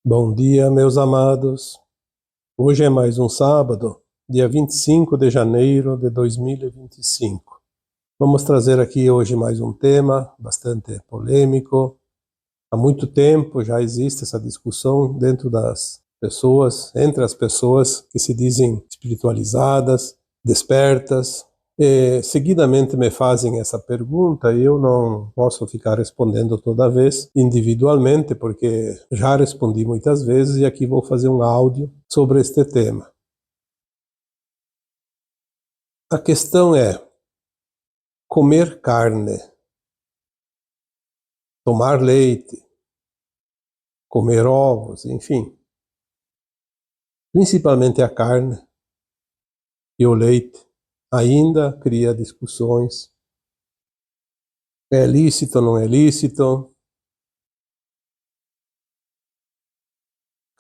Bom dia, meus amados. Hoje é mais um sábado, dia 25 de janeiro de 2025. Vamos trazer aqui hoje mais um tema bastante polêmico. Há muito tempo já existe essa discussão dentro das pessoas, entre as pessoas que se dizem espiritualizadas, despertas. Seguidamente me fazem essa pergunta e eu não posso ficar respondendo toda vez individualmente, porque já respondi muitas vezes e aqui vou fazer um áudio sobre este tema. A questão é comer carne, tomar leite, comer ovos, enfim. Principalmente a carne e o leite ainda cria discussões. É lícito, não é lícito?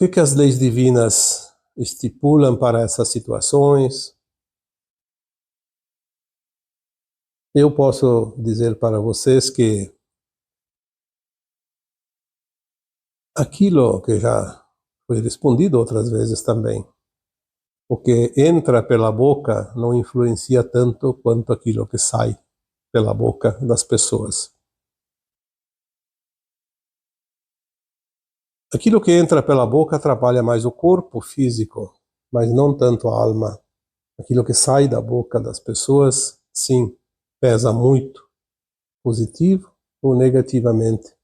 O que as leis divinas estipulam para essas situações? Eu posso dizer para vocês que aquilo que já foi respondido outras vezes também, o que entra pela boca não influencia tanto quanto aquilo que sai pela boca das pessoas. Aquilo que entra pela boca atrapalha mais o corpo físico, mas não tanto a alma. Aquilo que sai da boca das pessoas, sim, pesa muito, positivo ou negativamente,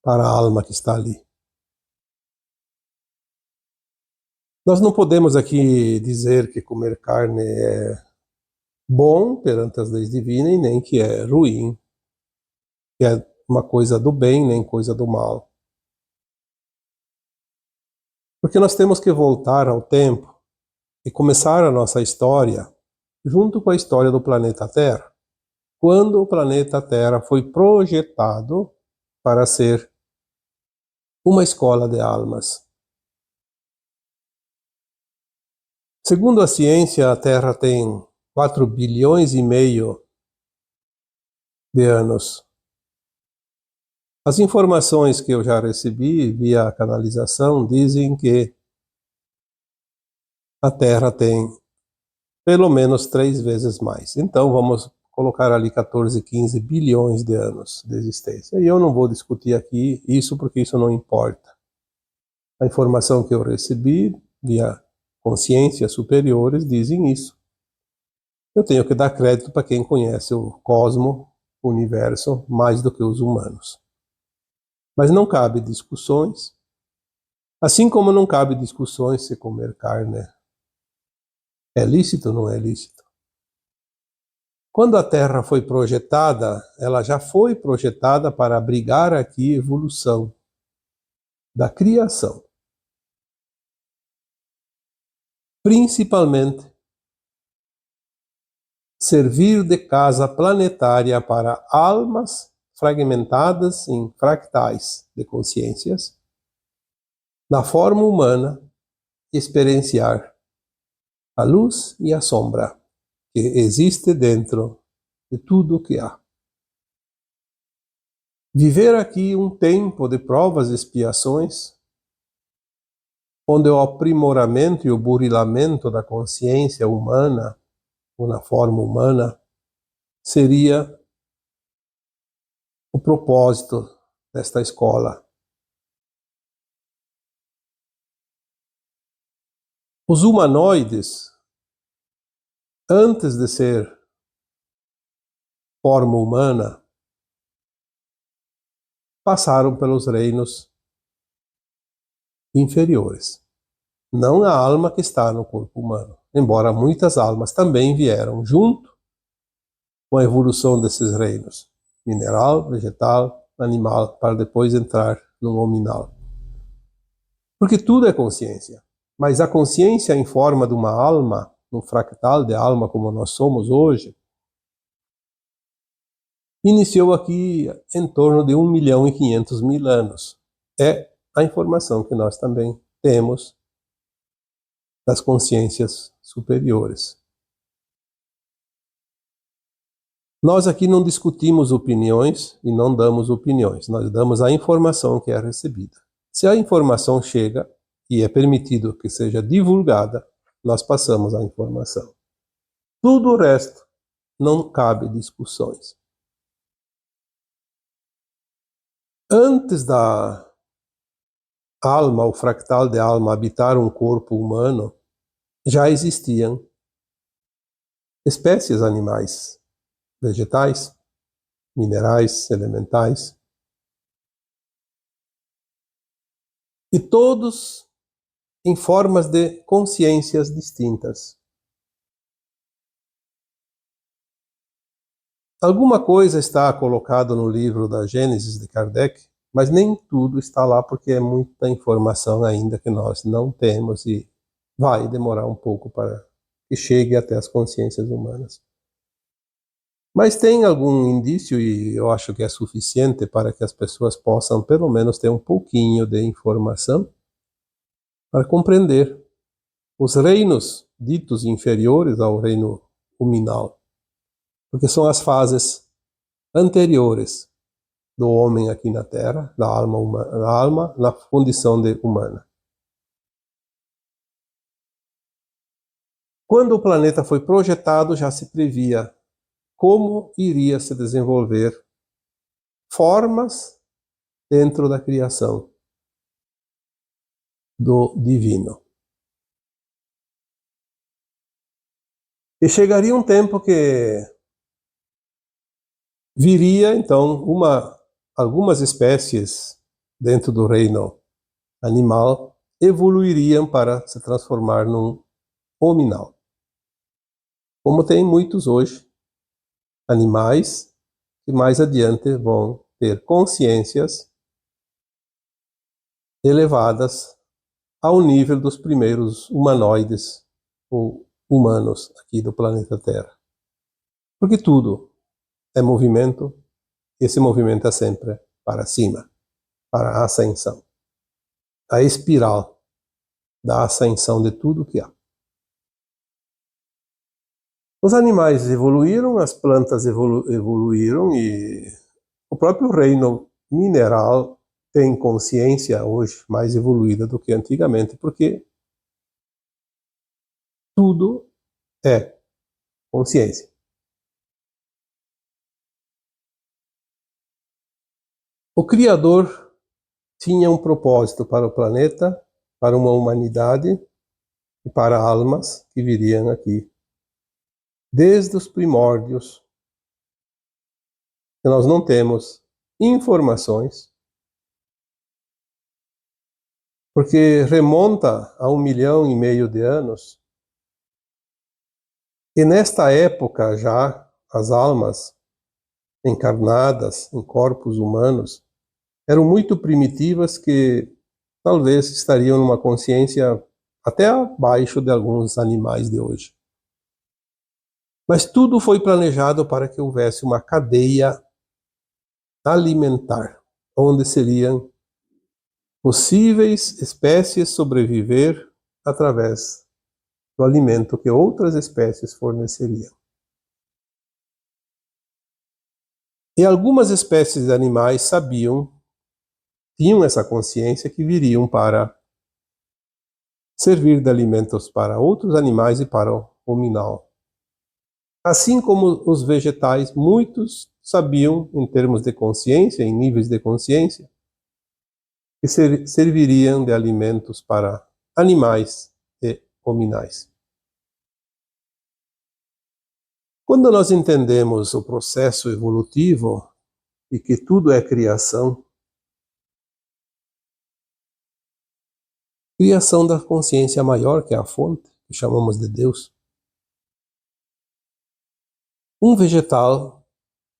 para a alma que está ali. Nós não podemos aqui dizer que comer carne é bom perante as leis divinas e nem que é ruim, que é uma coisa do bem nem coisa do mal. Porque nós temos que voltar ao tempo e começar a nossa história junto com a história do planeta Terra. Quando o planeta Terra foi projetado para ser uma escola de almas. Segundo a ciência, a Terra tem 4 bilhões e meio de anos. As informações que eu já recebi via canalização dizem que a Terra tem pelo menos 3 vezes mais. Então vamos colocar ali 14, 15 bilhões de anos de existência. E eu não vou discutir aqui isso porque isso não importa. A informação que eu recebi via consciências superiores dizem isso. Eu tenho que dar crédito para quem conhece o cosmo, o universo, mais do que os humanos. Mas não cabe discussões, assim como não cabe discussões se comer carne é lícito ou não é lícito. Quando a Terra foi projetada, ela já foi projetada para abrigar aqui evolução da criação. Principalmente servir de casa planetária para almas fragmentadas em fractais de consciências, na forma humana, experienciar a luz e a sombra que existe dentro de tudo o que há. Viver aqui um tempo de provas e expiações, onde o aprimoramento e o burilamento da consciência humana, ou na forma humana, seria o propósito desta escola. Os humanoides, antes de ser forma humana, passaram pelos reinos inferiores. Não a alma que está no corpo humano, embora muitas almas também vieram junto com a evolução desses reinos, mineral, vegetal, animal, para depois entrar no nominal. Porque tudo é consciência, mas a consciência em forma de uma alma, um fractal de alma como nós somos hoje, iniciou aqui em torno de 1.500.000 anos. É a informação que nós também temos das consciências superiores. Nós aqui não discutimos opiniões e não damos opiniões, nós damos a informação que é recebida. Se a informação chega e é permitido que seja divulgada, nós passamos a informação. Tudo o resto não cabe discussões. Antes da alma, o fractal de alma, habitar um corpo humano, já existiam espécies animais, vegetais, minerais, elementais, e todos em formas de consciências distintas. Alguma coisa está colocado no livro da Gênesis de Kardec, mas nem tudo está lá porque é muita informação ainda que nós não temos e vai demorar um pouco para que chegue até as consciências humanas. Mas tem algum indício, e eu acho que é suficiente para que as pessoas possam pelo menos ter um pouquinho de informação para compreender os reinos ditos inferiores ao reino huminal, porque são as fases anteriores do homem aqui na Terra, da alma humana, da alma na condição de humana. Quando o planeta foi projetado, já se previa como iria se desenvolver formas dentro da criação do divino. E chegaria um tempo que viria, então, algumas espécies dentro do reino animal evoluiriam para se transformar num hominal. Como tem muitos hoje, animais que mais adiante vão ter consciências elevadas ao nível dos primeiros humanoides ou humanos aqui do planeta Terra. Porque tudo é movimento, e esse movimento é sempre para cima, para a ascensão. A espiral da ascensão de tudo que há. Os animais evoluíram, as plantas evoluíram e o próprio reino mineral tem consciência hoje mais evoluída do que antigamente, porque tudo é consciência. O Criador tinha um propósito para o planeta, para uma humanidade e para almas que viriam aqui. Desde os primórdios, que nós não temos informações, porque remonta a 1,5 milhão de anos, e nesta época já as almas encarnadas em corpos humanos eram muito primitivas que talvez estariam numa consciência até abaixo de alguns animais de hoje. Mas tudo foi planejado para que houvesse uma cadeia alimentar, onde seriam possíveis espécies sobreviver através do alimento que outras espécies forneceriam. E algumas espécies de animais tinham essa consciência que viriam para servir de alimentos para outros animais e para o hominal. Assim como os vegetais, muitos sabiam, em termos de consciência, em níveis de consciência, que serviriam de alimentos para animais e hominais. Quando nós entendemos o processo evolutivo e que tudo é criação da consciência maior, que é a fonte, que chamamos de Deus. Um vegetal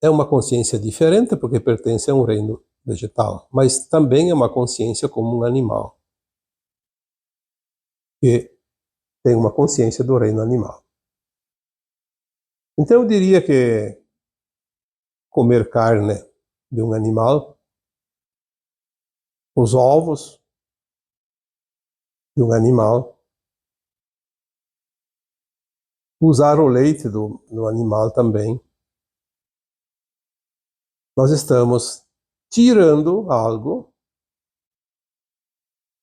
é uma consciência diferente porque pertence a um reino vegetal, mas também é uma consciência como um animal, que tem uma consciência do reino animal. Então eu diria que comer carne de um animal, os ovos de um animal, usar o leite do animal também, nós estamos tirando algo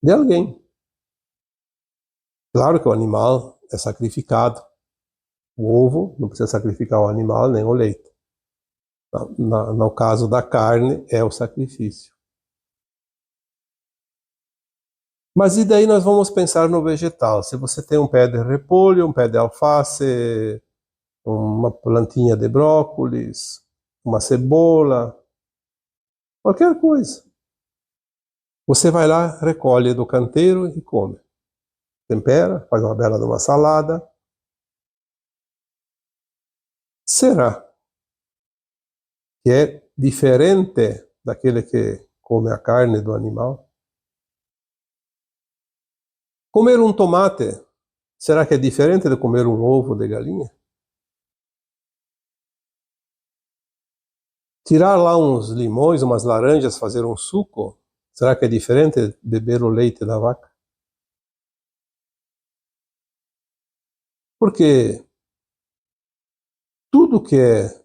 de alguém. Claro que o animal é sacrificado. O ovo não precisa sacrificar o animal nem o leite. No caso da carne, é o sacrifício. Mas e daí nós vamos pensar no vegetal. Se você tem um pé de repolho, um pé de alface, uma plantinha de brócolis, uma cebola, qualquer coisa. Você vai lá, recolhe do canteiro e come. Tempera, faz uma bela de uma salada. Será que é diferente daquele que come a carne do animal? Comer um tomate, será que é diferente de comer um ovo de galinha? Tirar lá uns limões, umas laranjas, fazer um suco, será que é diferente de beber o leite da vaca? Porque tudo que é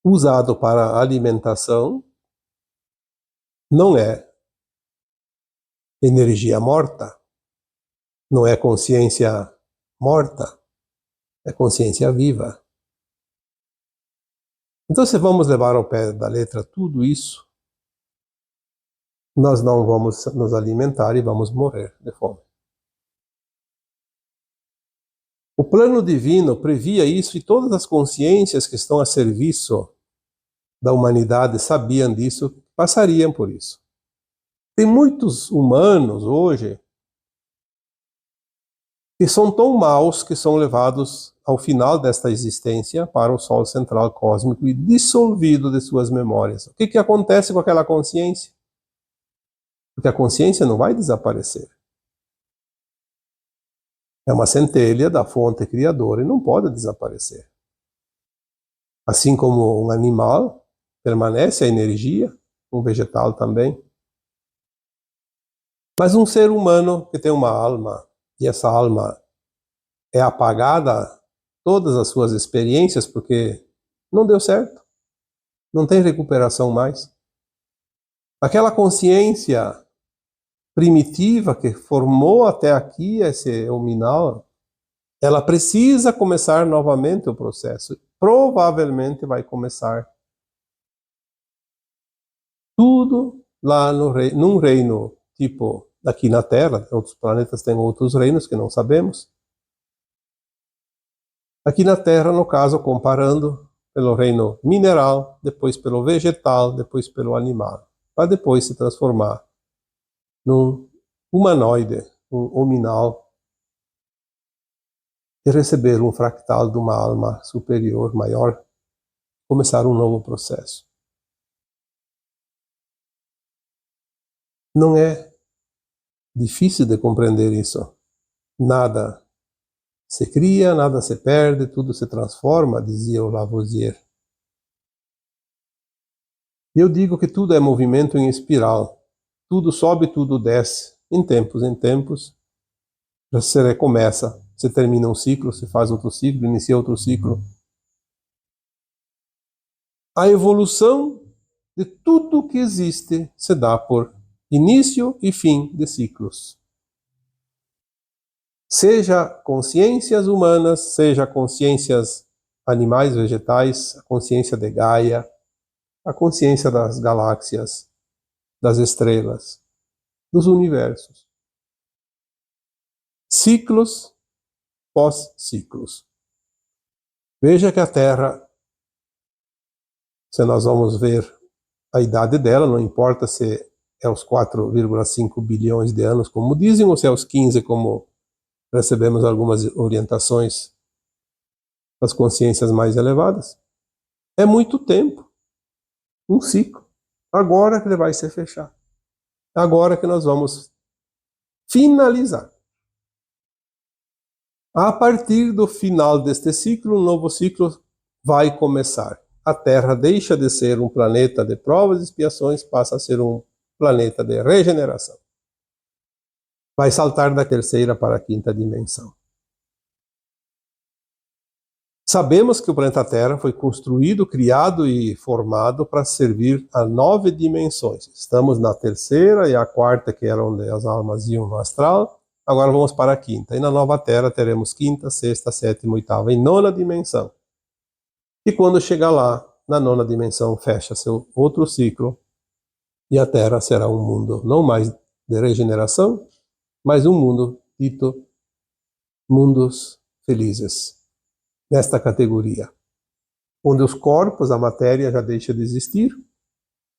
usado para alimentação não é energia morta, não é consciência morta, é consciência viva. Então, se vamos levar ao pé da letra tudo isso, nós não vamos nos alimentar e vamos morrer de fome. O plano divino previa isso e todas as consciências que estão a serviço da humanidade sabiam disso, passariam por isso. Tem muitos humanos hoje que são tão maus que são levados ao final desta existência para o Sol central cósmico e dissolvido de suas memórias. O que acontece com aquela consciência? Porque a consciência não vai desaparecer. É uma centelha da fonte criadora e não pode desaparecer. Assim como um animal permanece a energia, um vegetal também. Mas um ser humano que tem uma alma, e essa alma é apagada, todas as suas experiências, porque não deu certo, não tem recuperação mais. Aquela consciência primitiva que formou até aqui esse hominal, ela precisa começar novamente o processo. Provavelmente vai começar tudo lá num reino tipo aqui na Terra. Outros planetas têm outros reinos que não sabemos. Aqui na Terra, no caso, comparando pelo reino mineral, depois pelo vegetal, depois pelo animal, para depois se transformar num humanoide, um hominal, e receber um fractal de uma alma superior, maior, começar um novo processo. Não é difícil de compreender isso. Nada se cria, nada se perde, tudo se transforma, dizia o Lavoisier. E eu digo que tudo é movimento em espiral. Tudo sobe, tudo desce. Em tempos, você recomeça. Você termina um ciclo, você faz outro ciclo, inicia outro ciclo. A evolução de tudo que existe se dá por início e fim de ciclos. Seja consciências humanas, seja consciências animais, vegetais, a consciência de Gaia, a consciência das galáxias, das estrelas, dos universos. Ciclos pós-ciclos. Veja que a Terra, se nós vamos ver a idade dela, não importa se é os 4,5 bilhões de anos, como dizem, ou se é os 15, como recebemos algumas orientações das consciências mais elevadas. É muito tempo. Um ciclo. Agora que ele vai se fechar. Agora que nós vamos finalizar. A partir do final deste ciclo, um novo ciclo vai começar. A Terra deixa de ser um planeta de provas e expiações, passa a ser um planeta de regeneração. Vai saltar da terceira para a quinta dimensão. Sabemos que o planeta Terra foi construído, criado e formado para servir a 9 dimensões. Estamos na terceira e a quarta, que era onde as almas iam no astral. Agora vamos para a quinta. E na nova Terra teremos quinta, sexta, sétima, oitava e nona dimensão. E quando chegar lá, na nona dimensão, fecha seu outro ciclo e a Terra será um mundo não mais de regeneração, mas um mundo dito mundos felizes, nesta categoria, onde os corpos, a matéria já deixa de existir.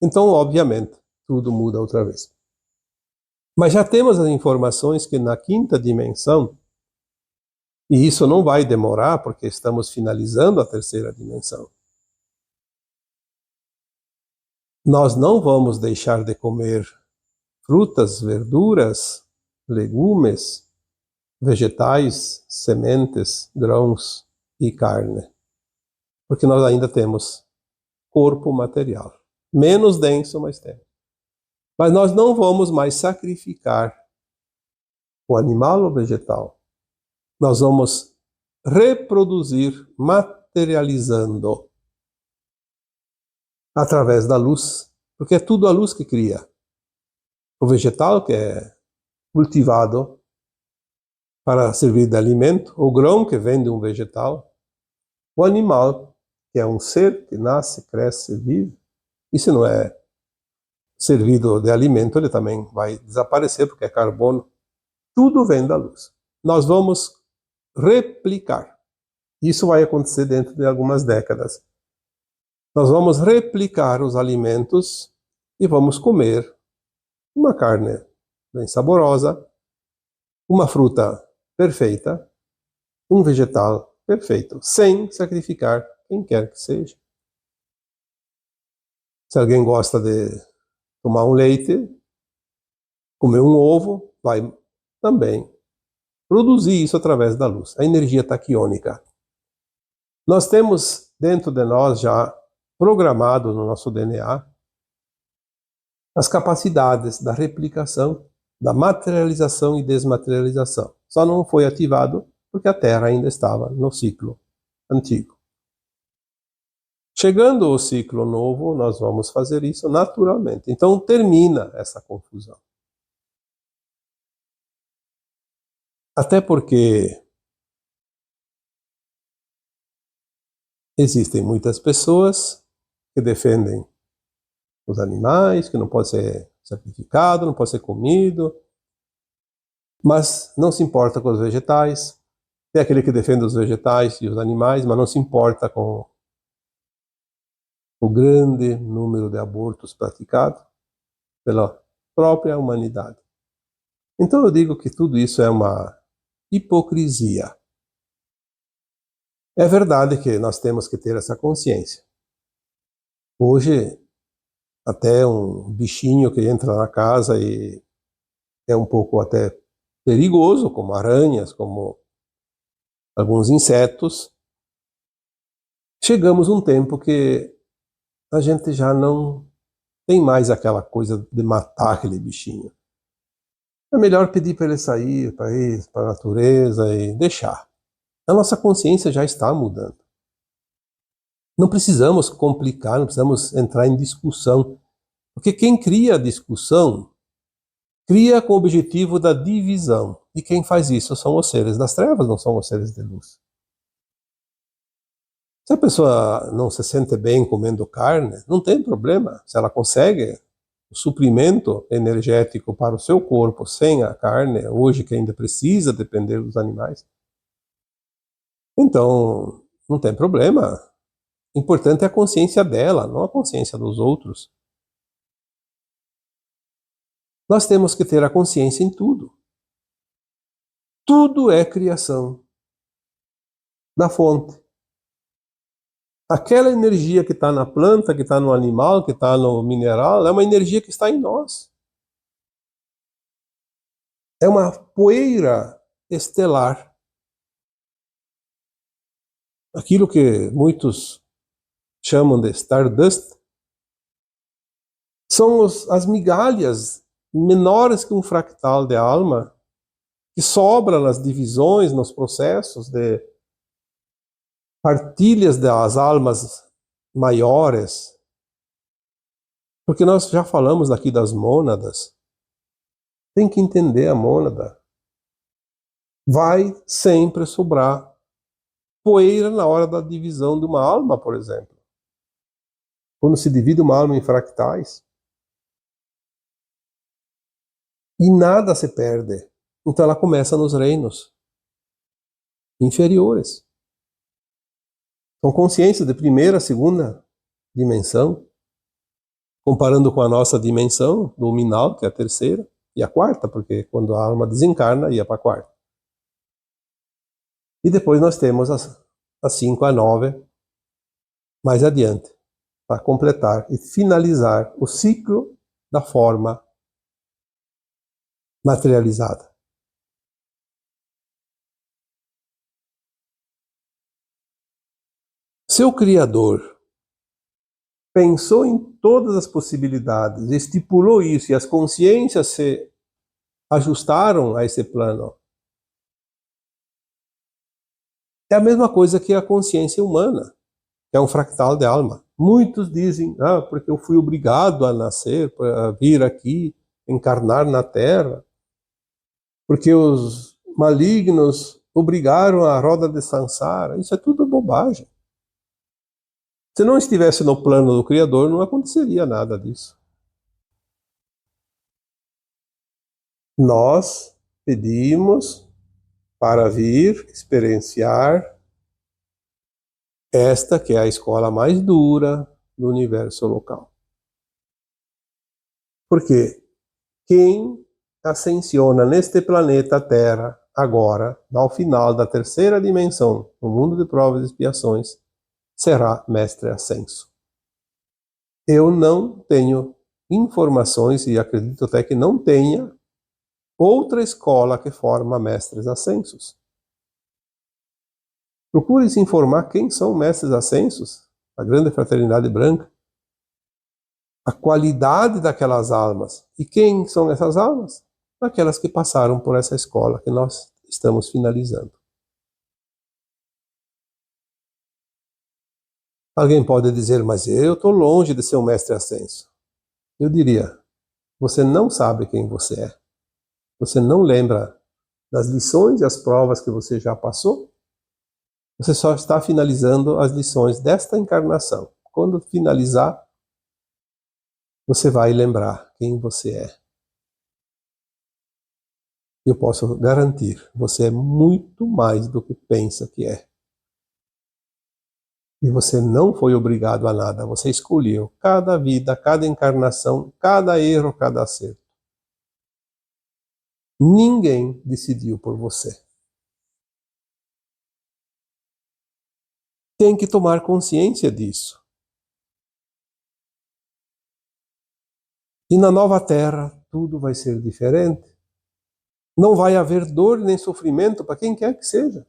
Então, obviamente, tudo muda outra vez. Mas já temos as informações que na quinta dimensão, e isso não vai demorar, porque estamos finalizando a terceira dimensão, nós não vamos deixar de comer frutas, verduras, legumes, vegetais, sementes, grãos e carne, porque nós ainda temos corpo material. Menos denso, mas temos. Mas nós não vamos mais sacrificar o animal ou vegetal. Nós vamos reproduzir materializando através da luz, porque é tudo a luz que cria. O vegetal, que é cultivado para servir de alimento, o grão, que vem de um vegetal, o animal, que é um ser que nasce, cresce, vive, e se não é servido de alimento, ele também vai desaparecer, porque é carbono. Tudo vem da luz. Nós vamos replicar. Isso vai acontecer dentro de algumas décadas. Nós vamos replicar os alimentos e vamos comer uma carne bem saborosa, uma fruta perfeita, um vegetal perfeito, sem sacrificar quem quer que seja. Se alguém gosta de tomar um leite, comer um ovo, vai também produzir isso através da luz, a energia taquiônica. Nós temos dentro de nós já programado no nosso DNA as capacidades da replicação, da materialização e desmaterialização. Só não foi ativado porque a Terra ainda estava no ciclo antigo. Chegando ao ciclo novo, nós vamos fazer isso naturalmente. Então termina essa confusão. Até porque existem muitas pessoas que defendem os animais, que não pode ser sacrificado, não pode ser comido, mas não se importa com os vegetais. Tem aquele que defende os vegetais e os animais, mas não se importa com o grande número de abortos praticados pela própria humanidade. Então eu digo que tudo isso é uma hipocrisia. É verdade que nós temos que ter essa consciência. Hoje, até um bichinho que entra na casa e é um pouco até perigoso, como aranhas, como alguns insetos, chegamos a um tempo que a gente já não tem mais aquela coisa de matar aquele bichinho. É melhor pedir para ele sair, para ir para a natureza e deixar. A nossa consciência já está mudando. Não precisamos complicar, não precisamos entrar em discussão, porque quem cria a discussão cria com o objetivo da divisão. E quem faz isso são os seres das trevas, não são os seres de luz. Se a pessoa não se sente bem comendo carne, não tem problema. Se ela consegue o suprimento energético para o seu corpo sem a carne, hoje que ainda precisa depender dos animais, então não tem problema. O importante é a consciência dela, não a consciência dos outros. Nós temos que ter a consciência em tudo. Tudo é criação da fonte. Aquela energia que está na planta, que está no animal, que está no mineral, é uma energia que está em nós. É uma poeira estelar. Aquilo que muitos chamam de Stardust são as migalhas menores que um fractal de alma que sobra nas divisões, nos processos de partilhas das almas maiores, porque nós já falamos aqui das mônadas. Tem que entender a mônada. Vai sempre sobrar poeira na hora da divisão de uma alma, por exemplo. Quando se divide uma alma em fractais. E nada se perde. Então ela começa nos reinos inferiores. São consciências de primeira, segunda dimensão, comparando com a nossa dimensão luminal, que é a terceira, e a quarta, porque quando a alma desencarna, ia para a quarta. E depois nós temos as 5 a 9 mais adiante, para completar e finalizar o ciclo da forma materializada. Seu Criador pensou em todas as possibilidades, estipulou isso, e as consciências se ajustaram a esse plano. É a mesma coisa que a consciência humana, que é um fractal de alma. Muitos dizem, porque eu fui obrigado a nascer, a vir aqui, encarnar na Terra, porque os malignos obrigaram a roda de Sansara. Isso é tudo bobagem. Se não estivesse no plano do Criador, não aconteceria nada disso. Nós pedimos para vir experienciar esta que é a escola mais dura do universo local. Porque quem ascensiona neste planeta Terra agora, ao final da terceira dimensão, no mundo de provas e expiações, será mestre ascenso. Eu não tenho informações, e acredito até que não tenha, outra escola que forma mestres ascensos. Procure se informar quem são mestres ascensos, a grande fraternidade branca, a qualidade daquelas almas. E quem são essas almas? Aquelas que passaram por essa escola que nós estamos finalizando. Alguém pode dizer, mas eu estou longe de ser um mestre ascenso. Eu diria, você não sabe quem você é. Você não lembra das lições e as provas que você já passou? Você só está finalizando as lições desta encarnação. Quando finalizar, você vai lembrar quem você é. Eu posso garantir, você é muito mais do que pensa que é. E você não foi obrigado a nada, você escolheu cada vida, cada encarnação, cada erro, cada acerto. Ninguém decidiu por você. Tem que tomar consciência disso. E na nova terra, tudo vai ser diferente. Não vai haver dor nem sofrimento para quem quer que seja.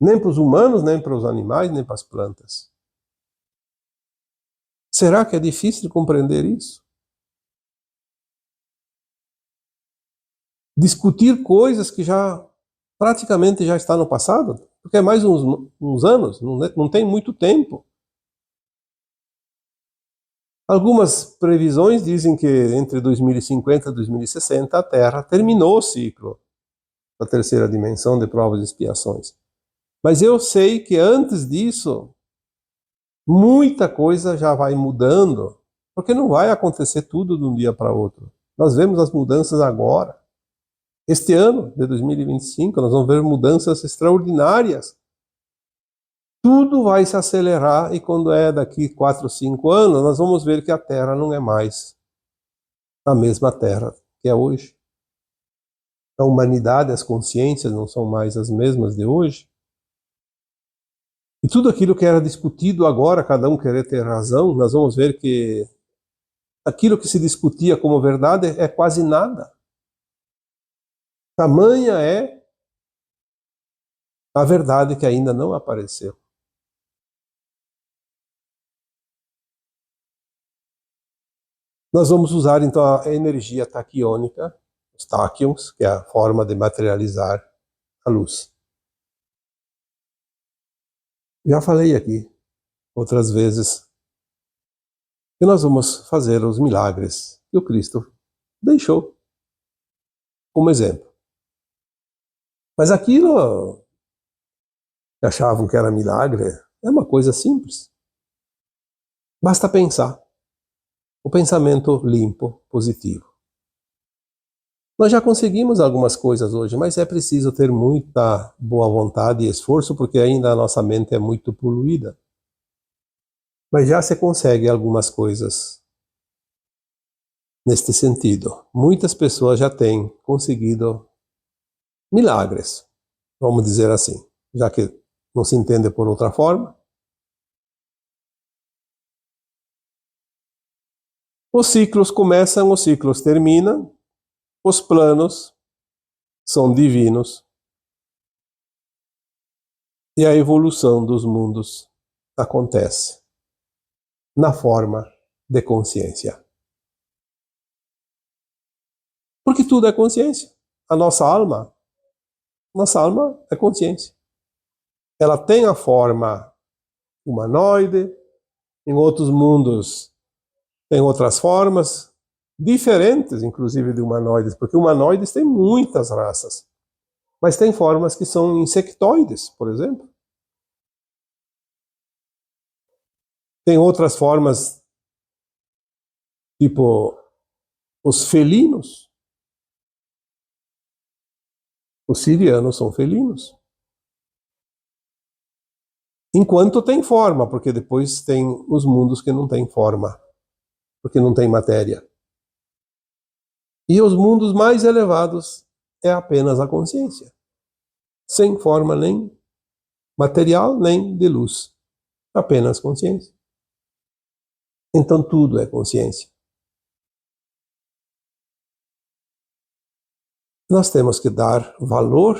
Nem para os humanos, nem para os animais, nem para as plantas. Será que é difícil compreender isso? Discutir coisas que já praticamente já está no passado, porque é mais uns anos, não tem muito tempo. Algumas previsões dizem que entre 2050 e 2060 a Terra terminou o ciclo da terceira dimensão de provas e expiações. Mas eu sei que antes disso, muita coisa já vai mudando, porque não vai acontecer tudo de um dia para outro. Nós vemos as mudanças agora. Este ano, de 2025, nós vamos ver mudanças extraordinárias. Tudo vai se acelerar e quando é daqui 4, 5 anos, nós vamos ver que a Terra não é mais a mesma Terra que é hoje. A humanidade, as consciências não são mais as mesmas de hoje. E tudo aquilo que era discutido agora, cada um querer ter razão, nós vamos ver que aquilo que se discutia como verdade é quase nada. Tamanha é a verdade que ainda não apareceu. Nós vamos usar então a energia taquiônica, os táquions, que é a forma de materializar a luz. Já falei aqui outras vezes que nós vamos fazer os milagres que o Cristo deixou como exemplo. Mas aquilo que achavam que era milagre é uma coisa simples. Basta pensar. O pensamento limpo, positivo. Nós já conseguimos algumas coisas hoje, mas é preciso ter muita boa vontade e esforço, porque ainda a nossa mente é muito poluída. Mas já se consegue algumas coisas neste sentido. Muitas pessoas já têm conseguido milagres, vamos dizer assim, já que não se entende por outra forma. Os ciclos começam, os ciclos terminam, os planos são divinos e a evolução dos mundos acontece na forma de consciência. Porque tudo é consciência. A nossa alma é consciência. Ela tem a forma humanoide, em outros mundos tem outras formas, diferentes inclusive de humanoides, porque humanoides têm muitas raças, mas tem formas que são insectoides, por exemplo. Tem outras formas, tipo os felinos. Os sirianos são felinos. Enquanto tem forma, porque depois tem os mundos que não têm forma, porque não tem matéria. E os mundos mais elevados é apenas a consciência, sem forma nem material, nem de luz, apenas consciência. Então tudo é consciência. Nós temos que dar valor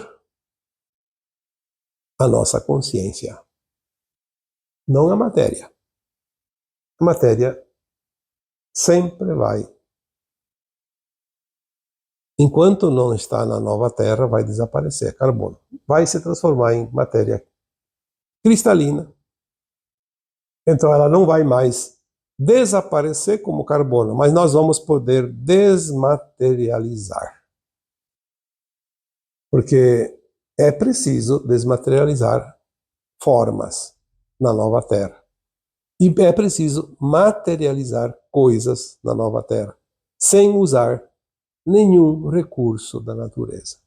à nossa consciência, não à matéria. A matéria sempre vai. Enquanto não está na nova Terra, vai desaparecer carbono. Vai se transformar em matéria cristalina. Então ela não vai mais desaparecer como carbono, mas nós vamos poder desmaterializar. Porque é preciso desmaterializar formas na nova Terra. E é preciso materializar coisas na nova Terra, sem usar nenhum recurso da natureza.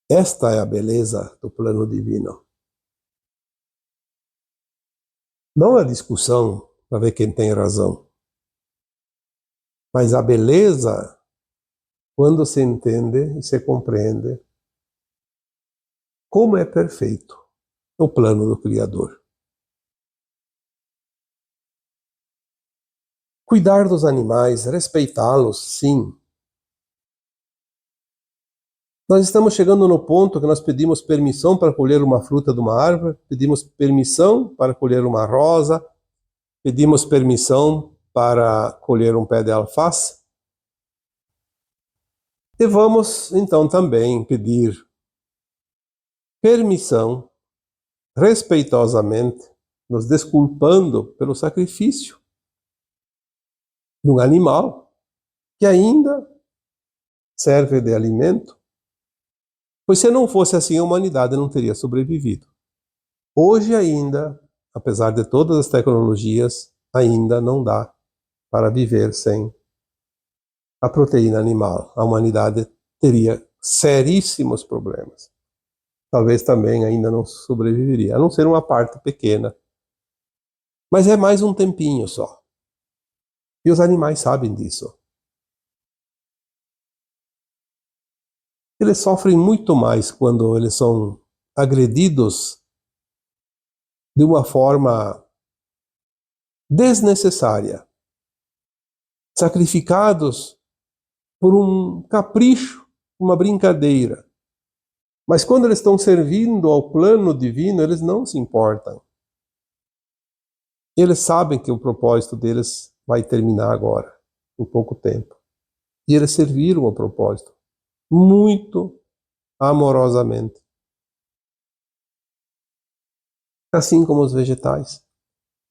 Esta é a beleza do plano divino. Não a discussão para ver quem tem razão, mas a beleza quando se entende e se compreende como é perfeito o plano do Criador. Cuidar dos animais, respeitá-los, sim. Nós estamos chegando no ponto que nós pedimos permissão para colher uma fruta de uma árvore, pedimos permissão para colher uma rosa, pedimos permissão para colher um pé de alface. E vamos, então, também pedir permissão, respeitosamente, nos desculpando pelo sacrifício de um animal que ainda serve de alimento, pois se não fosse assim a humanidade não teria sobrevivido. Hoje ainda, apesar de todas as tecnologias, ainda não dá para viver sem a proteína animal. A humanidade teria seríssimos problemas. Talvez também ainda não sobreviveria, a não ser uma parte pequena. Mas é mais um tempinho só. E os animais sabem disso. Eles sofrem muito mais quando eles são agredidos de uma forma desnecessária, sacrificados por um capricho, uma brincadeira. Mas quando eles estão servindo ao plano divino, eles não se importam. Eles sabem que o propósito deles vai terminar agora, em pouco tempo. E eles serviram ao propósito muito amorosamente. assim como os vegetais.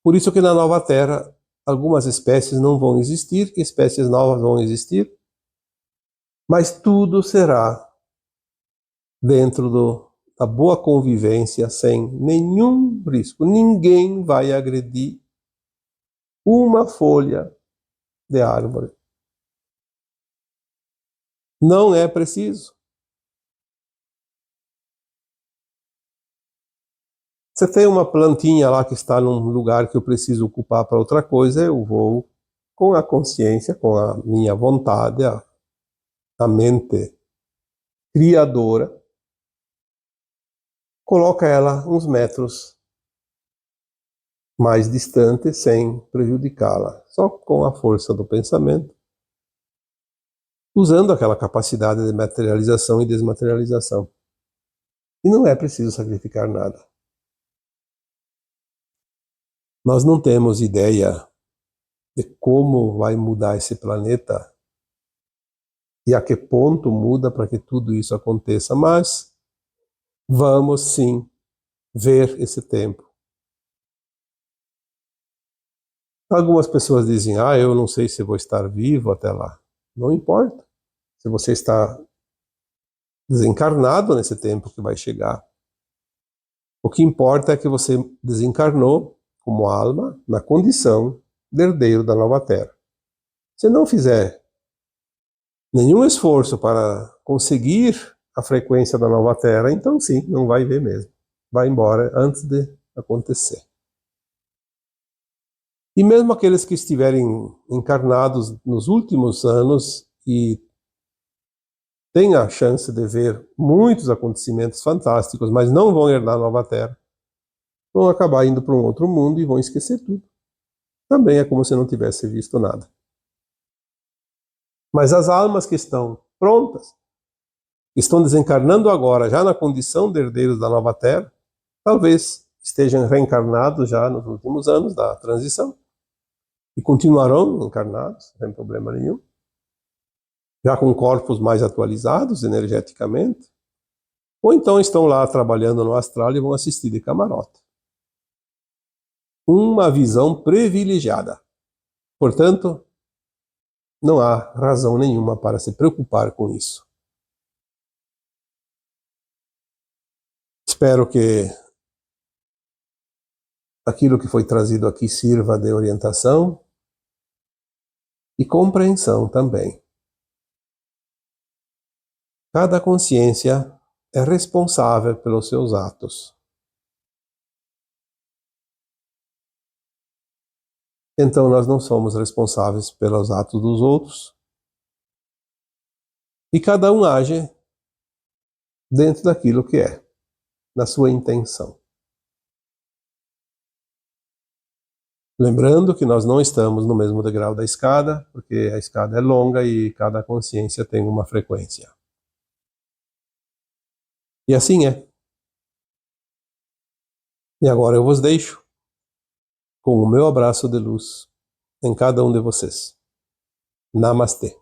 Por isso que na nova Terra algumas espécies não vão existir, espécies novas vão existir, mas tudo será dentro da boa convivência, sem nenhum risco. Ninguém vai agredir uma folha de árvore. Não é preciso. Você tem uma plantinha lá que está num lugar que eu preciso ocupar para outra coisa, eu vou com a consciência, com a minha vontade, a mente criadora, coloca ela uns metros mais distante sem prejudicá-la, só com a força do pensamento, usando aquela capacidade de materialização e desmaterialização. E não é preciso sacrificar nada. Nós não temos ideia de como vai mudar esse planeta e a que ponto muda para que tudo isso aconteça, mas vamos sim ver esse tempo. Algumas pessoas dizem, eu não sei se vou estar vivo até lá. Não importa. Se você está desencarnado nesse tempo que vai chegar. O que importa é que você desencarnou como alma na condição de herdeiro da nova Terra. Se não fizer nenhum esforço para conseguir a frequência da nova Terra, então sim, não vai ver mesmo. Vai embora antes de acontecer. E mesmo aqueles que estiverem encarnados nos últimos anos e têm a chance de ver muitos acontecimentos fantásticos, mas não vão herdar a nova Terra, vão acabar indo para um outro mundo e vão esquecer tudo. Também é como se não tivesse visto nada. Mas as almas que estão prontas, que estão desencarnando agora, já na condição de herdeiros da nova Terra, talvez estejam reencarnados já nos últimos anos da transição e continuarão encarnados, sem problema nenhum, já com corpos mais atualizados energeticamente, ou então estão lá trabalhando no astral e vão assistir de camarote. Uma visão privilegiada. Portanto, não há razão nenhuma para se preocupar com isso. Espero que aquilo que foi trazido aqui sirva de orientação e compreensão também. Cada consciência é responsável pelos seus atos. Então nós não somos responsáveis pelos atos dos outros. E cada um age dentro daquilo que é, na sua intenção. Lembrando que nós não estamos no mesmo degrau da escada, porque a escada é longa e cada consciência tem uma frequência. E assim é. E agora eu vos deixo com o meu abraço de luz em cada um de vocês. Namastê.